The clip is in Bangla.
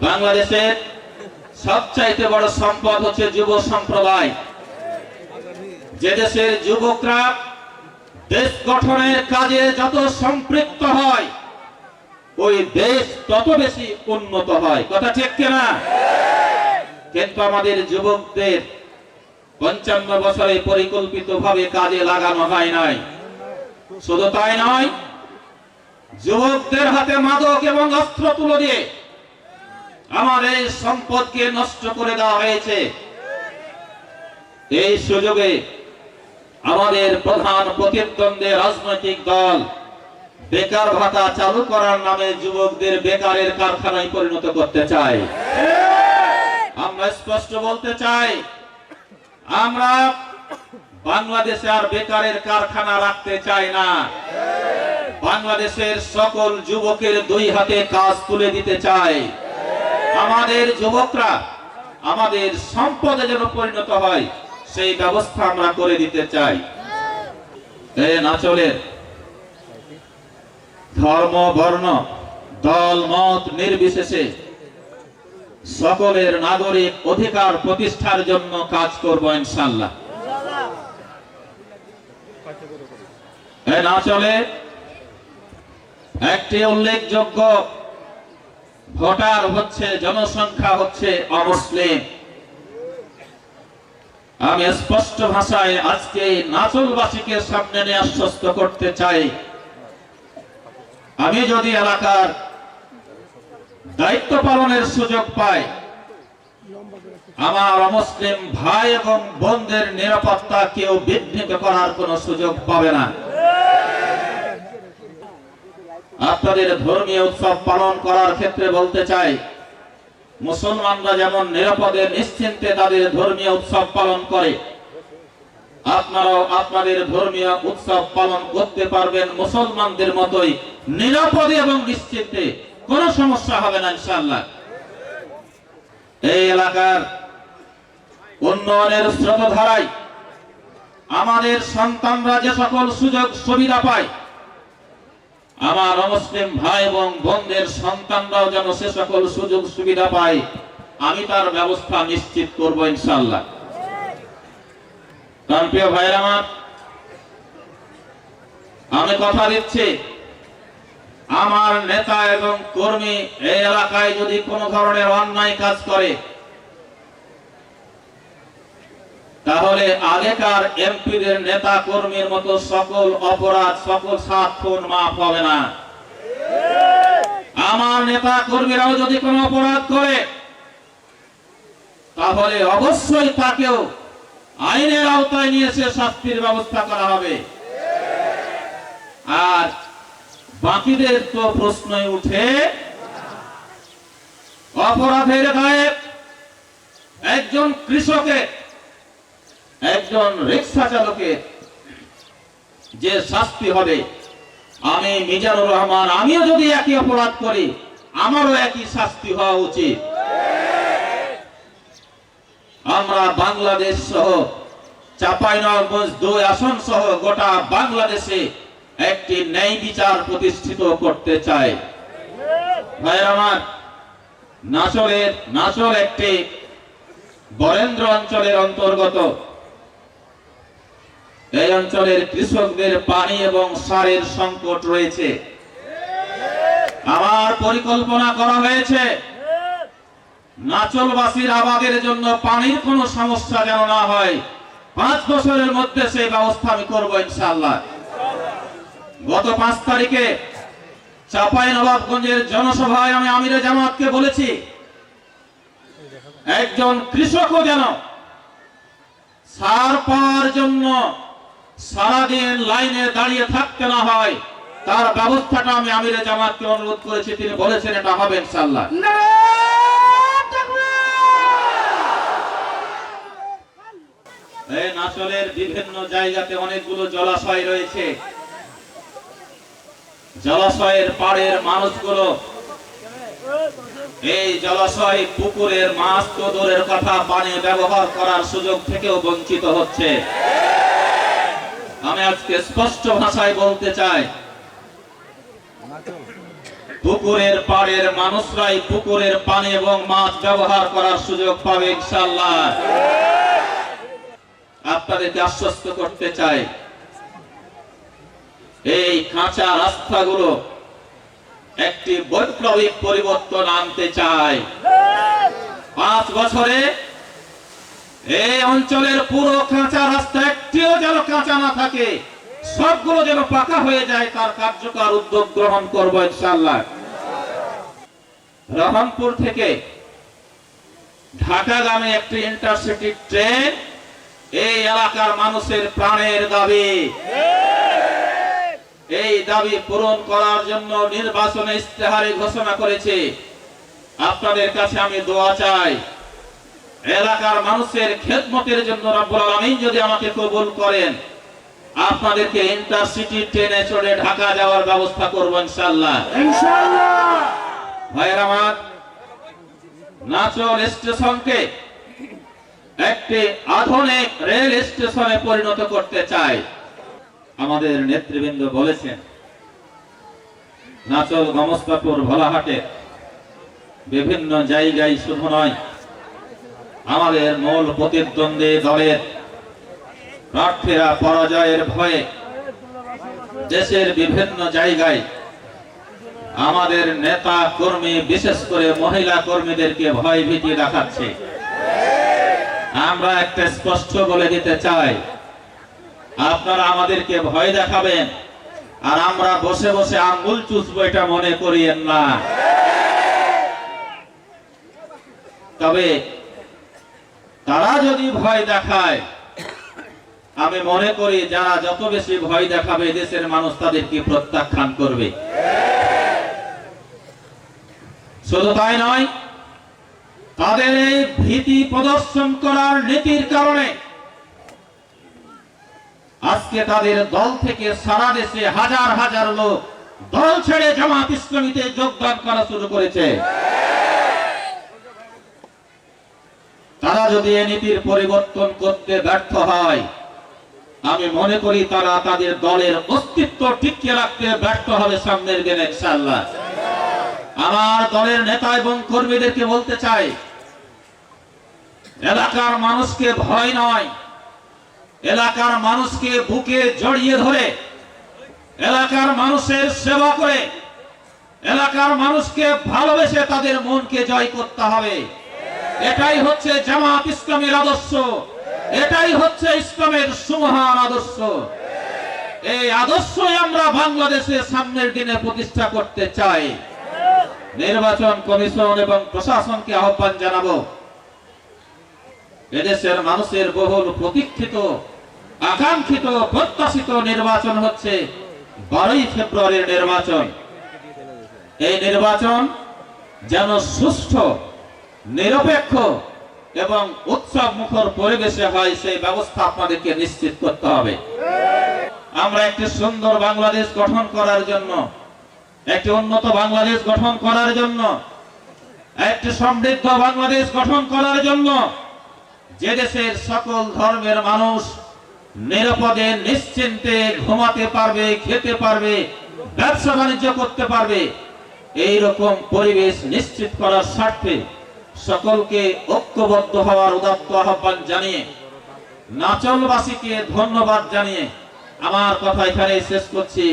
বাংলাদেশের সবচাইতে বড় সম্পদ হচ্ছে যুব সম্প্রদায়। যে দেশের যুবকরা দেশ গঠনের কাজে যত সম্পৃক্ত হয়, ওই দেশ তত বেশি উন্নত হয়। কথা ঠিক কিনা? কিন্তু আমাদের যুবকদের 55 বছরে পরিকল্পিতভাবে কাজে লাগানো হয় নাই। শুধু তাই নয়, যুবকদের হাতে মাদক এবং অস্ত্র তুলে দিয়ে আমাদের সম্পদকে নষ্ট করে দেওয়া হয়েছে। এই সুযোগে আমাদের প্রধান প্রতিদ্বন্দ্বী রাজনৈতিক দল বেকার ভাতা চালু করার নামে যুবকদের বেকারের কারখানায় পরিণত করতে চায়। আমরা স্পষ্ট বলতে চাই, আমরা বাংলাদেশে আর বেকারের কারখানা রাখতে চাই না। বাংলাদেশের সকল যুবকের দুই হাতে কাজ তুলে দিতে চাই। আমাদের যুবকরা আমাদের সম্পদে যেন পরিণত হয়, সেই ব্যবস্থা আমরা করে দিতে চাই। এই নাচলের ধর্ম, বর্ণ, দল, মত নির্বিশেষে সকলের নাগরিক অধিকার প্রতিষ্ঠার জন্য কাজ করব ইনশাআল্লাহ। এই নাচলে একটি উল্লেখযোগ্য ভোটার হচ্ছে, জনসংখ্যা হচ্ছে অমুসলিম। আমি স্পষ্ট ভাষায় আজকে নাচলবাসীকে সামনে নিয়ে আশ্বস্ত করতে চাই, আমি যদি এলাকার দায়িত্ব পালনের সুযোগ পাই, আমার অমুসলিম ভাই এবং বোনদের নিরাপত্তা কেউ বিঘ্নিত করার কোনো সুযোগ পাবে না। আপনাদের ধর্মীয় উৎসব পালন করার ক্ষেত্রে বলতে চাই, মুসলমানরা যেমন নিরাপদে নিশ্চিন্তে তাদের ধর্মীয় উৎসব পালন করে, আপনারাও আপনাদের ধর্মীয় উৎসব পালন করতে পারবেন মুসলমানদের মতোই নিরাপদে এবং নিশ্চিন্তে। কোনো সমস্যা হবে না ইনশাআল্লাহ। এই এলাকার উন্নয়নের স্রোতধারায় আমাদের সন্তানরা যে সকল সুযোগ সুবিধা পায়, আমার অমুসলিম ভাই এবং বোনদের সন্তানরাও যেন সে সকল সুযোগ সুবিধা পায়, আমি তার ব্যবস্থা নিশ্চিত করব ইনশাআল্লাহ। কারণ প্রিয় ভাইরা আমার, আমি কথা দিচ্ছি, আমার নেতা এবং কর্মী এই এলাকায় যদি কোনো ধরনের অন্যায় কাজ করে, তাহলে আগেকার এমপিদের নেতা কর্মীর মতো সকল অপরাধ, সকল সাত খুন মাফ হবে না। আমার নেতা কর্মীরাও যদি কোনো অপরাধ করে, তাহলে অবশ্যই তাকেও আইনের আওতায় নিয়ে এসে শাস্তির ব্যবস্থা করা হবে। আর বাকিদের তো প্রশ্নই উঠে, অপরাধের দায়ে একজন কৃষকের, একজন রিক্সা চালকের যে শাস্তি হবে, আমি মিজানুর রহমান, আমিও যদি একই অপরাধ করি, আমারও একই শাস্তি হওয়া উচিত। আমরা বাংলাদেশ সহ চাঁপাইনবাবগঞ্জ 2 আসন সহ গোটা বাংলাদেশে একটি ন্যায় বিচার প্রতিষ্ঠিত করতে চাই। ভাইরা আমার, নাচল একটি বরেন্দ্র অঞ্চলের অন্তর্গত। এই অঞ্চলের কৃষকদের পানি এবং সারের সংকট রয়েছে। আমার পরিকল্পনা করা হয়েছে, নাচলবাসীর আবাদের জন্য পানির কোনো সমস্যা যেন না হয়, 5 বছরের মধ্যে সেই ব্যবস্থা আমি করব ইনশাআল্লাহ। গত 5 তারিখে চাঁপাইনবাবগঞ্জের জনসভায় আমি আমিরে জামাতকে বলেছি, একজন কৃষকও যেন সার পাওয়ার জন্য সারাদিন লাইনে দাঁড়িয়ে থাকতে না হয়, তার ব্যবস্থাটা আমি আমিরে জামাতকে অনুরোধ করেছি। তিনি বলেছেন এটা হবে ইনশাআল্লাহ। এই নাচলের বিভিন্ন জায়গাতে অনেকগুলো জলাশয় রয়েছে। জলাশয়ের পাড়ের মানুষগুলো এই জলাশয়, পুকুরের মাছ তো দূরের কথা, পানি ব্যবহার করার সুযোগ থেকেও বঞ্চিত হচ্ছে। আমি আজকে স্পষ্ট ভাষায় বলতে চাই, পুকুরের পাড়ের মানুষরাই পুকুরের পানি এবং মাছ ব্যবহার করার সুযোগ পাবে ইনশাআল্লাহ। আপনাদেরকে আশ্বস্ত করতে চাই, এই কাঁচা রাস্তাগুলো একটি বৈপ্লবিক পরিবর্তন আনতে চায়। 5 বছরে এই অঞ্চলের পুরো কাঁচা রাস্তা একটিও যেন কাঁচা না থাকে, সবগুলো যেন পাকা হয়ে যায়, তার কার্যকর উদ্যোগ গ্রহণ করব ইনশাআল্লাহ। রহনপুর থেকে ঢাকাগামী একটি ইন্টারসিটি ট্রেন এই এলাকার মানুষের প্রাণের দাবি। এই দাবি পূরণ করার জন্য নির্বাচনে ইশতেহারে ঘোষণা করেছে। আপনাদের কাছে আমি দোয়া চাই, এলাকার মানুষের খেদমতের জন্য রব্বুল আলামিন যদি আমাকে কবুল করেন, আপনাদেরকে ইন্টারসিটি ট্রেনে চড়ে ঢাকা যাওয়ার ব্যবস্থা করব ইনশাআল্লাহ। ভাইয়ের আমার, নাচল স্টেশনকে একটি আধুনিক রেল স্টেশনে পরিণত করতে চাই। আমাদের নেতৃবৃন্দ বলেছেন, নাচল, গমস্তাপুর, ভোলাহাটে বিভিন্ন জায়গায় শুধু নয়, আমাদের মূল প্রতিদ্বন্দ্বী দলের প্রার্থীরা পরাজয়ের ভয়ে দেশের বিভিন্ন জায়গায় আমাদের নেতা কর্মী, বিশেষ করে মহিলা কর্মীদেরকে ভয় ভীতি দেখাচ্ছে। আমরা একটা স্পষ্ট বলে দিতে চাই, আপনারা আমাদেরকে ভয় দেখাবেন আর আমরা বসে বসে আঙ্গুল চুষবো, এটা মনে করিয়েন না। তবে তারা যদি ভয় দেখায়, আমি মনে করি যারা যত বেশি ভয় দেখাবে দেশের মানুষ তাদেরকে প্রত্যাখ্যান করবে। শুধু তাই নয়, তাদের এই ভীতি প্রদর্শন করার নীতির কারণে আজকে তাদের দল থেকে সারা দেশে হাজার হাজার লোক দল ছেড়ে জামাত ইসলামীতে যোগদান করা শুরু করেছে। তারা যদি এই নীতির পরিবর্তন করতে ব্যর্থ হয়, আমি মনে করি তারা তাদের দলের অস্তিত্ব টিকিয়ে রাখতে ব্যর্থ হবে সামনের দিনে ইনশাআল্লাহ। আমার দলের নেতা এবং কর্মীদেরকে বলতে চাই, এলাকার মানুষকে ভয় নয়, এলাকার মানুষকে বুকে জড়িয়ে ধরে এলাকার মানুষের সেবা করে এলাকার মানুষকে ভালোবেসে তাদের মনকে জয় করতে হবে। এটাই হচ্ছে জামাত ইসলামের আদর্শ, এটাই হচ্ছে ইসলামের সুমহান আদর্শ। এই আদর্শই আমরা বাংলাদেশে সামনের দিনে প্রতিষ্ঠা করতে চাই। নির্বাচন কমিশন এবং প্রশাসনকে আহ্বান জানাবো, এদেশের মানুষের বহুল প্রতীক্ষিত, আকাঙ্ক্ষিত, প্রত্যাশিত নির্বাচন হচ্ছে 12ই ফেব্রুয়ারির নির্বাচন। এই নির্বাচন যেন সুষ্ঠু, নিরপেক্ষ এবং উৎসব মুখর পরিবেশে হয়, সেই ব্যবস্থা আপনাদেরকে নিশ্চিত করতে হবে। আমরা একটি সুন্দর বাংলাদেশ গঠন করার জন্য, একটি উন্নত বাংলাদেশ গঠন করার জন্য, একটি সমৃদ্ধ বাংলাদেশ গঠন করার জন্য, যে দেশের সকল ধর্মের মানুষ নিরাপদে নিশ্চিন্তে ঘুমাতে পারবে, খেতে পারবে, ব্যবসা বাণিজ্য করতে পারবে, এই রকম পরিবেশ নিশ্চিত করার স্বার্থে সকলকে ঐক্যবদ্ধ হওয়ার উদাত্ত আহ্বান জানিয়ে, নাচলবাসীকে ধন্যবাদ জানিয়ে আমার কথা এখানে শেষ করছি।